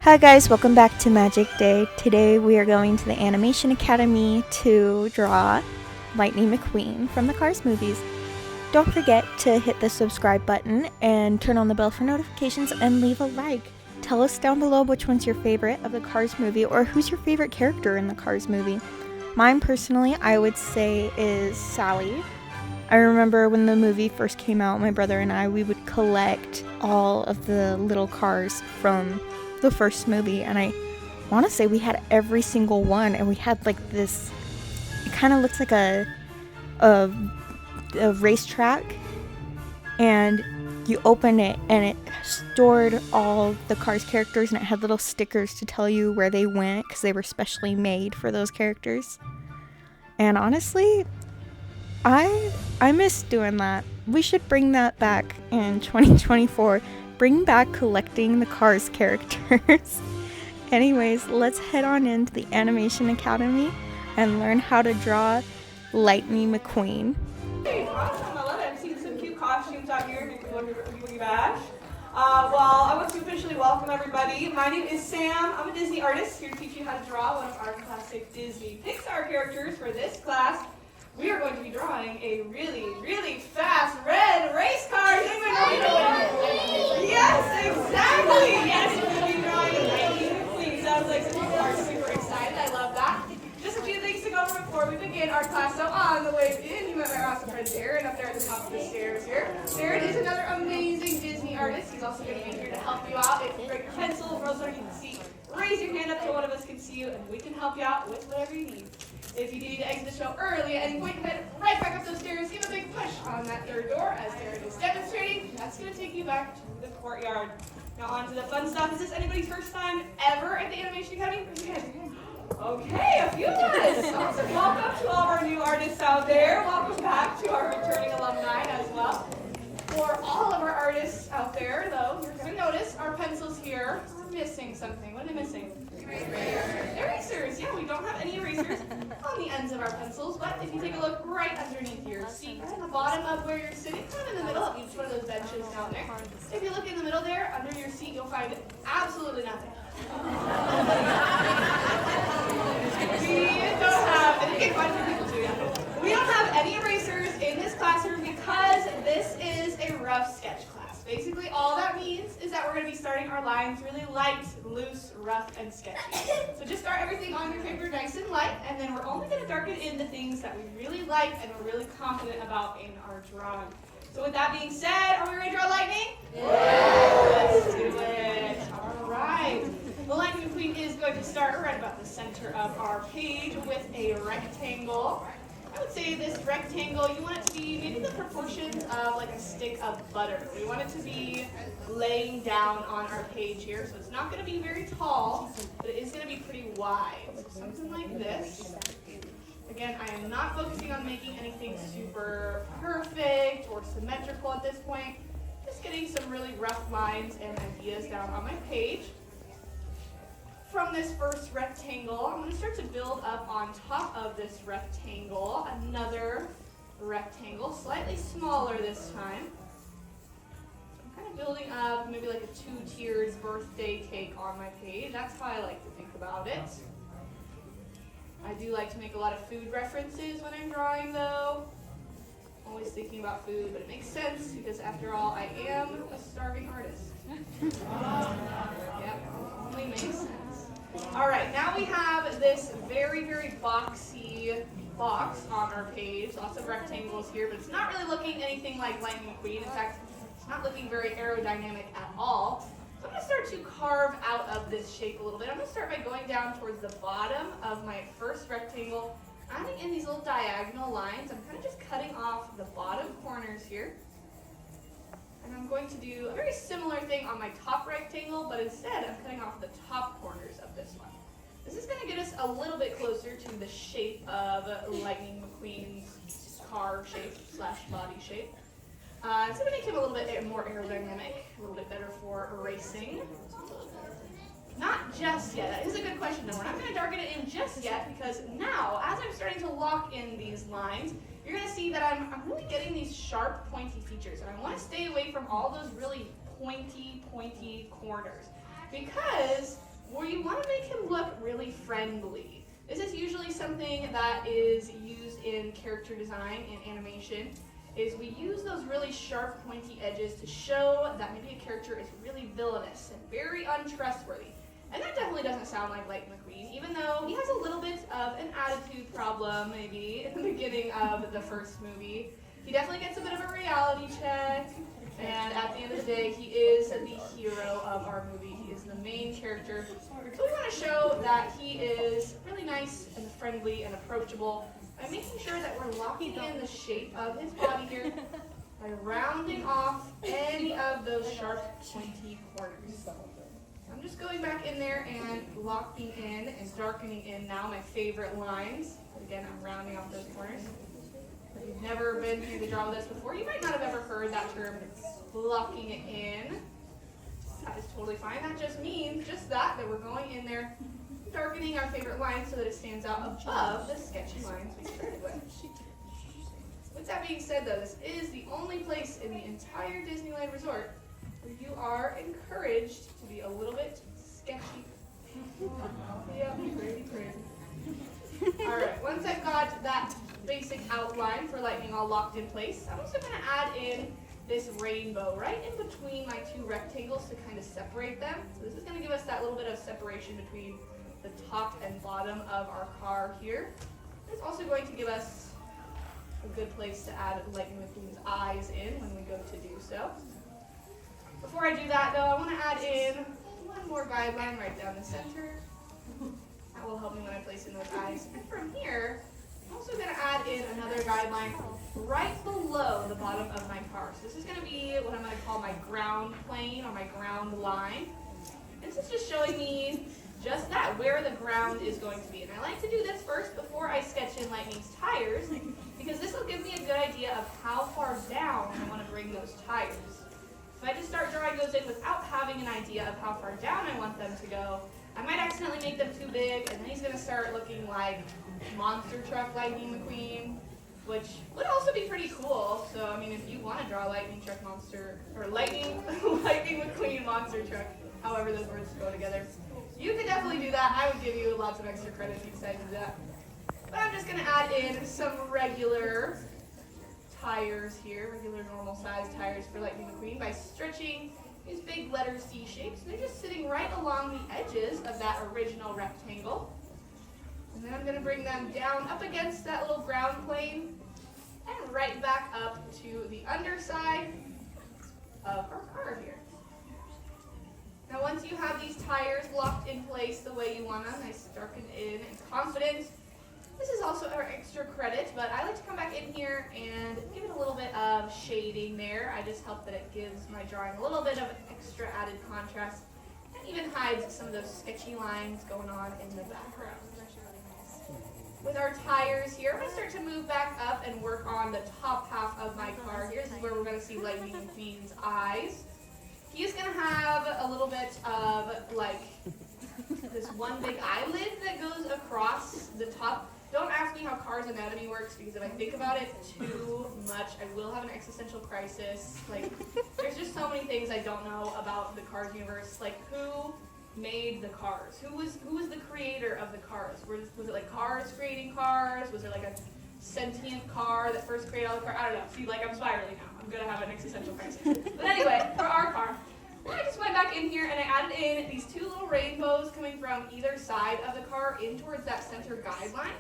Hi guys, welcome back to Magic Day. Today we are going to the Animation Academy to draw Lightning McQueen from the Cars movies. Don't forget to hit the subscribe button and turn on the bell for notifications and leave a like. Tell us down below which one's your favorite of the Cars movie or who's your favorite character in the Cars movie. Mine personally, I would say is Sally. I remember when the movie first came out, my brother and I, we would collect all of the little cars from the first movie, and I want to say we had every single one, and we had like this, it kind of looks like a racetrack, and you open it and it stored all the Cars characters, and it had little stickers to tell you where they went because they were specially made for those characters. And honestly, I miss doing that. We should bring that back in 2024. Bring back collecting the Cars characters. Anyways, let's head on into the Animation Academy and learn how to draw Lightning McQueen. Hey, awesome, I love it. I'm seeing some cute costumes out here. Boogie Bash. I want to officially welcome everybody. My name is Sam. I'm a Disney artist here to teach you how to draw one of our classic Disney Pixar characters for this class. We are going to be drawing a really, really fast red race car. Does anybody know what we're doing? Yes, exactly. Yes, we're going to be drawing a Lightning McQueen. Sounds like some people are super excited. I love that. Just a few things to go over before we begin our class. So on the way in, you met my awesome friend Darren up there at the top of the stairs here. Darren is another amazing Disney artist. He's also going to be here to help you out. If you break your pencil, for those of you can see, raise your hand up so one of us can see you, and we can help you out with whatever you need. If you need to exit the show early at any point, head right back up those stairs, give a big push on that third door as Darren is demonstrating. That's going to take you back to the courtyard. Now on to the fun stuff. Is this anybody's first time ever at the Animation Academy? Okay, a few of us. Awesome. Welcome to all of our new artists out there. Welcome back to our returning alumni as well. For all of our artists out there, though, you're going to notice our pencils here are missing something. What are they missing? Erasers. Yeah, we don't have any erasers on the ends of our pencils, but if you take a look right underneath your seat, at the bottom of where you're sitting, kind of in the middle of each one of those benches down there, if you look in the middle there, under your seat, you'll find absolutely nothing. We don't have, and it can find for people too, we don't have any erasers in this classroom because this is a rough sketch class. Basically, all that means is that we're going to be starting our lines really light, loose, rough, and sketchy. So just start everything on your paper nice and light, and then we're only going to darken in the things that we really like and we're really confident about in our drawing. So with that being said, are we ready to draw lightning? Yeah. Let's do it. All right. The Lightning McQueen is going to start right about the center of our page with a rectangle. I would say this rectangle, you want it to be maybe the proportions of like a stick of butter. We want it to be laying down on our page here. So it's not going to be very tall, but it is going to be pretty wide. So something like this. Again, I am not focusing on making anything super perfect or symmetrical at this point. Just getting some really rough lines and ideas down on my page. From this first rectangle, I'm going to start to build up on top of this rectangle another rectangle, slightly smaller this time. I'm kind of building up maybe like a two-tiered birthday cake on my page. That's how I like to think about it. I do like to make a lot of food references when I'm drawing though. Always thinking about food, but it makes sense because after all, I am a starving artist. Yep, only makes sense. All right, now we have this very, very boxy box on our page. Lots of rectangles here, but it's not really looking anything like Lightning McQueen. In fact, it's not looking very aerodynamic at all. So I'm going to start to carve out of this shape a little bit. I'm going to start by going down towards the bottom of my first rectangle, adding in these little diagonal lines. I'm kind of just cutting off the bottom corners here. And I'm going to do a very similar thing on my top rectangle, but instead I'm cutting off the top corners of this one. This is going to get us a little bit closer to the shape of Lightning McQueen's car shape / body shape. It's going to make him a little bit more aerodynamic, a little bit better for racing. Not just yet. That is a good question, though. We're not going to darken it in just yet because now, as I'm starting to lock in these lines, you're going to see that I'm really getting these sharp, pointy features. And I want to stay away from all those really pointy corners. Because want to make him look really friendly. This is usually something that is used in character design and animation, is we use those really sharp, pointy edges to show that maybe a character is really villainous and very untrustworthy. And that definitely doesn't sound like Lightning McQueen, even though he has a little bit of an attitude problem, maybe, in the beginning of the first movie. He definitely gets a bit of a reality check, and at the end of the day, he is the hero of our movie. He is the main character. So we want to show that he is really nice and friendly and approachable by making sure that we're locking in the shape of his body here by rounding off any of those sharp, pointy corners. I'm just going back in there and locking in and darkening in now my favorite lines. Again, I'm rounding off those corners. If you've never been through the draw with us before, you might not have ever heard that term, locking it in. That is totally fine. That just means that we're going in there, darkening our favorite lines so that it stands out above the sketchy lines we started with. With that being said, though, this is the only place in the entire Disneyland Resort where you are encouraged to be a little bit sketchy. Yeah, pretty crazy. Alright, once I've got that basic outline for lightning all locked in place, I'm also going to add in this rainbow right in between my two rectangles to kind of separate them. So this is going to give us that little bit of separation between the top and bottom of our car here. It's also going to give us a good place to add Lightning McQueen's eyes in when we go to do so. Before I do that, though, I want to add in one more guideline right down the center. That will help me when I place in those eyes. And from here, I'm also going to add in another guideline right below the bottom of my car. So this is going to be what I'm going to call my ground plane or my ground line. And this is just showing me just that, where the ground is going to be. And I like to do this first before I sketch in Lightning's tires, because this will give me a good idea of how far down I want to bring those tires. If I just start drawing those in without having an idea of how far down I want them to go, I might accidentally make them too big, and then he's going to start looking like Monster Truck Lightning McQueen, which would also be pretty cool. So, I mean, if you want to draw Lightning Truck Monster, or Lightning McQueen Monster Truck, however those words go together, you could definitely do that. I would give you lots of extra credit if you decided to do that. But I'm just going to add in some regular tires here, regular normal size tires for Lightning McQueen by stretching these big letter C shapes. They're just sitting right along the edges of that original rectangle. And then I'm going to bring them down up against that little ground plane and right back up to the underside of our car here. Now once you have these tires locked in place the way you want them, nice darkened in and confident, this is also our extra credit, but I like to come back in here and give it a little bit of shading there. I just hope that it gives my drawing a little bit of extra added contrast and even hides some of those sketchy lines going on in the background. With our tires here, I'm going to start to move back up and work on the top half of my car here. This is where we're going to see Lightning McQueen's eyes. He's going to have a little bit of like this one big eyelid that goes across the top. Don't ask me how Cars anatomy works, because if I think about it too much, I will have an existential crisis. Like, there's just so many things I don't know about the Cars universe. Like, who made the Cars? Who was the creator of the Cars? Was it like Cars creating Cars? Was it like a sentient car that first created all the cars? I don't know. See, like, I'm spiraling now. I'm gonna have an existential crisis. But anyway, for our car, I just went back in here and I added in these two little rainbows coming from either side of the car in towards that center guideline.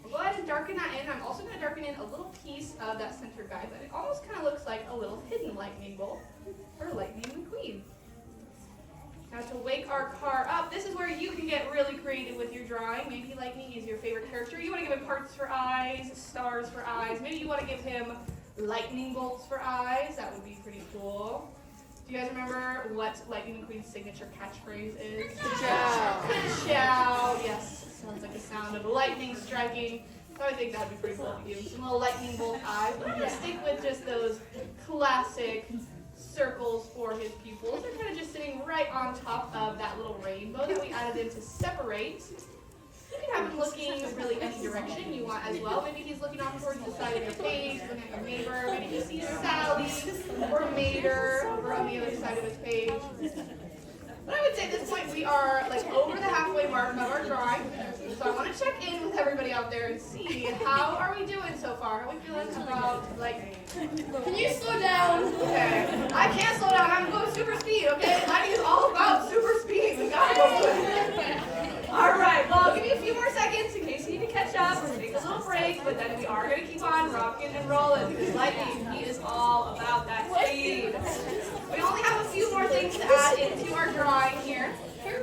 I'll go ahead and darken that in. I'm also going to darken in a little piece of that center guideline. It almost kind of looks like a little hidden lightning bolt for Lightning McQueen. Now to wake our car up, this is where you can get really creative with your drawing. Maybe Lightning is your favorite character. You want to give him parts for eyes, stars for eyes. Maybe you want to give him lightning bolts for eyes. That would be pretty cool. Do you guys remember what Lightning McQueen's signature catchphrase is? Ka-chow. Ka-chow. Yes, sounds like a sound of lightning striking. So I think that would be pretty cool to give him some little lightning bolt eyes. But I'm going to stick with just those classic circles for his pupils. They're kind of just sitting right on top of that little rainbow that we added in to separate. You can have him looking really any direction you want as well. Maybe he's looking off towards the side of your page, looking at your neighbor. Maybe he sees Sally or Mater over on the other side of his page. But I would say at this point we are like over the halfway mark of our drawing. So I want to check in with everybody out there and see how are we doing so far. How are we feeling about like? Can you slow down? Okay, I can't slow down. I'm going super speed. Okay, lighting is all about super speed. We gotta go quick. All right. Well, I'll give you a few more seconds in case you need to catch up. We'll take a little break, but then we are gonna keep on rocking and rolling because lightning, he is all about that speed. We only have a few more things to add into our drawing here.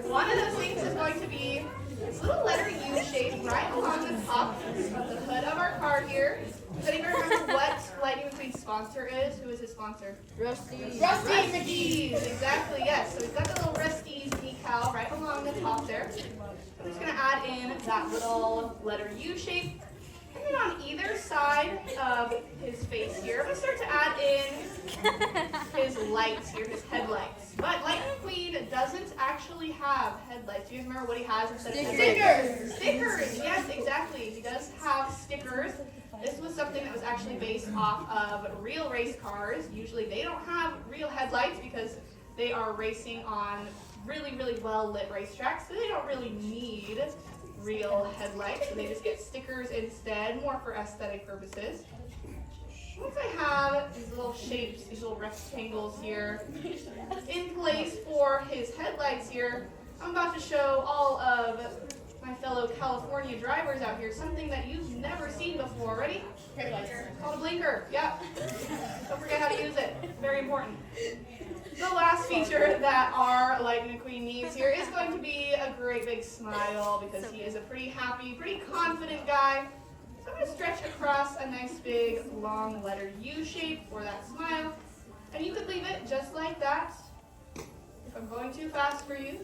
One of those things is going to be this little letter U shape right along the top of the hood of our card here. Does anybody remember what Lightning McQueen's sponsor is? Who is his sponsor? Rusty's McGee's, exactly, yes. So we've got the little Rusty's decal right along the top there. I'm just going to add in that little letter U shape. And then on either side of his face here, I'm going to start to add in his lights here, his headlights. But Lightning McQueen doesn't actually have headlights. Do you guys remember what he has instead of headlights? Stickers! Yes, exactly. He does have stickers. This was something that was actually based off of real race cars. Usually they don't have real headlights because they are racing on really, really well-lit racetracks, so they don't really need real headlights, so they just get stickers instead, more for aesthetic purposes. Once I have these little shapes, these little rectangles here in place for his headlights here, I'm about to show all of my fellow California drivers out here something that you've never seen before. Ready? It's called a blinker. Yep. Don't forget how to use it. Very important. The last feature that our Lightning McQueen needs here is going to be a great big smile because he is a pretty happy, pretty confident guy. So I'm going to stretch across a nice big long letter U shape for that smile. And you could leave it just like that. If I'm going too fast for you,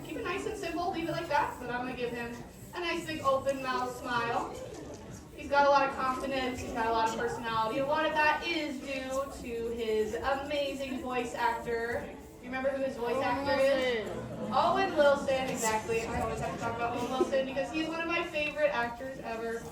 keep it nice and simple, leave it like that. But I'm going to give him a nice big open mouth smile. He's got a lot of confidence, he's got a lot of personality. A lot of that is due to his amazing voice actor. Do you remember who his voice actor is? Owen Wilson, exactly. I always have to talk about Owen Wilson because he's one of my favorite actors ever.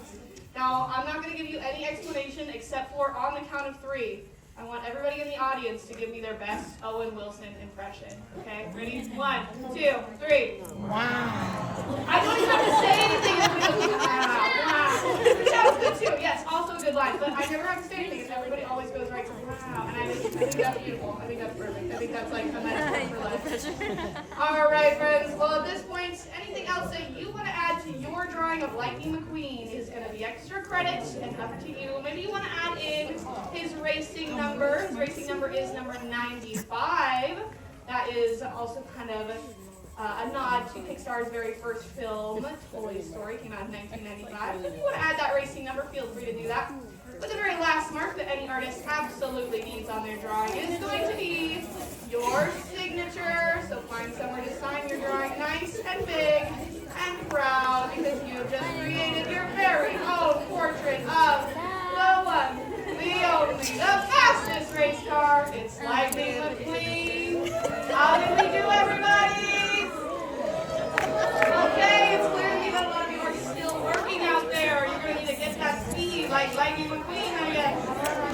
Now, I'm not going to give you any explanation except for on the count of 3. I want everybody in the audience to give me their best Owen Wilson impression. Okay, ready? 1, 2, 3. Wow. I don't even have to say anything. Everybody goes, wow. That was good too. Yes, also a good line. But I never have to say anything because everybody always goes right to wow. And I think that's beautiful. I think that's perfect. I think that's like a nice for life. All right, friends. Well, at this point, anything else that you want to add to your drawing of Lightning McQueen is going to be extra credit and up to you. Maybe you want to add in his racing number. His racing number is number 95. That is also kind of a nod to Pixar's very first film, Toy Story, came out in 1995. So if you want to add that racing number, feel free to do that. But the very last mark that any artist absolutely needs on their drawing is going to be your signature. So find somewhere to sign your drawing nice and big and proud because you have just created your very own portrait of the one, the only, the fastest race car. It's Lightning McQueen. How did we do, everybody? Okay, it's clear to me that a lot of you are still working out there. You're going to need to get that speed like Lightning McQueen, are you?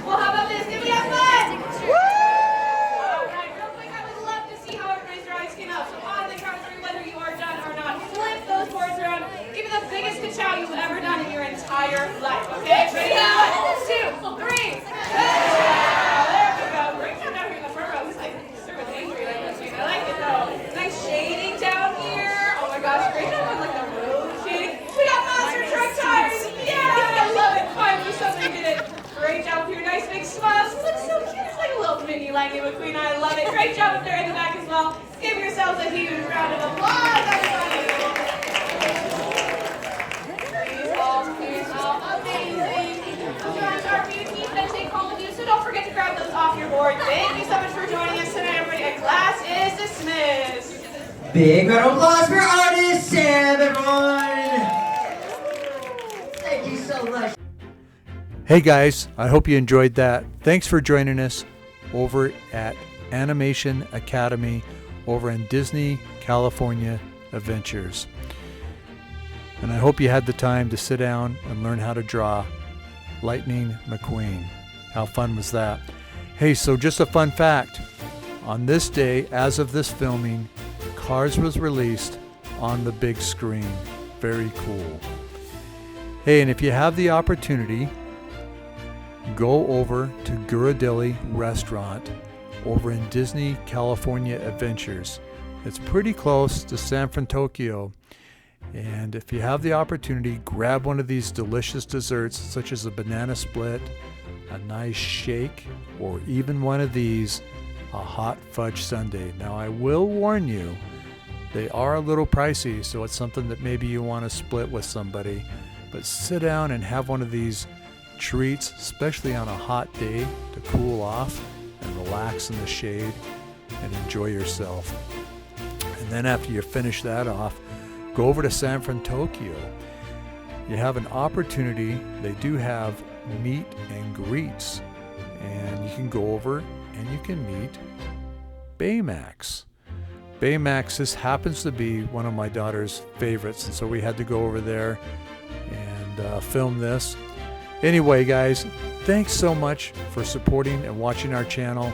Well, how about this? Did we have fun? Woo! All right, real quick, I would love to see how everybody's drawings came out. So on the count of 3, whether you are done or not, flip those boards around. Give me the biggest ka-chow you've ever done in your entire life, okay? Ready? 1, 2, 3. There we go. Bring that down here in the front row. It's like super angry like this. I like it though. Nice shading down here. Oh my gosh, great job on like the road shading. We got monster truck tires. Yeah, I love it. Finally somebody did it. Great job with your nice big smiles. You look so cute. It's like a little mini Lightning McQueen. I love it. Great job up there in the back as well. Give yourselves a huge round of applause, everybody. These all amazing. Those drawings are for you to keep and take home with you, so don't forget to grab those off your board. Thank you so much for joining us tonight, everybody. And class is dismissed. Big round of applause for artist Sam, everyone! Thank you so much. Hey guys, I hope you enjoyed that. Thanks for joining us over at Animation Academy over in Disney California Adventures. And I hope you had the time to sit down and learn how to draw Lightning McQueen. How fun was that? Hey, so just a fun fact. On this day, as of this filming, Cars was released on the big screen. Very cool. Hey, and if you have the opportunity, go over to Ghirardelli Restaurant over in Disney California Adventures. It's pretty close to San Francisco. And if you have the opportunity, grab one of these delicious desserts, such as a banana split, a nice shake, or even one of these, a hot fudge sundae. Now, I will warn you, they are a little pricey, so it's something that maybe you want to split with somebody. But sit down and have one of these treats, especially on a hot day, to cool off and relax in the shade and enjoy yourself. And then after you finish that off, go over to San Francisco. You have an opportunity. They do have meet and greets, and you can go over and you can meet Baymax. Baymax, this happens to be one of my daughter's favorites, and so we had to go over there and film this. Anyway, guys, thanks so much for supporting and watching our channel.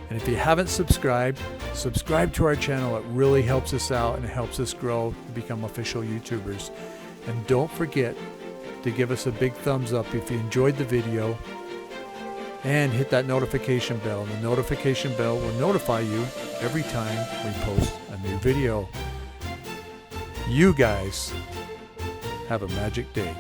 And if you haven't subscribed, subscribe to our channel. It really helps us out and it helps us grow to become official YouTubers. And don't forget to give us a big thumbs up if you enjoyed the video, and hit that notification bell. The notification bell will notify you every time we post a new video. You guys have a magic day.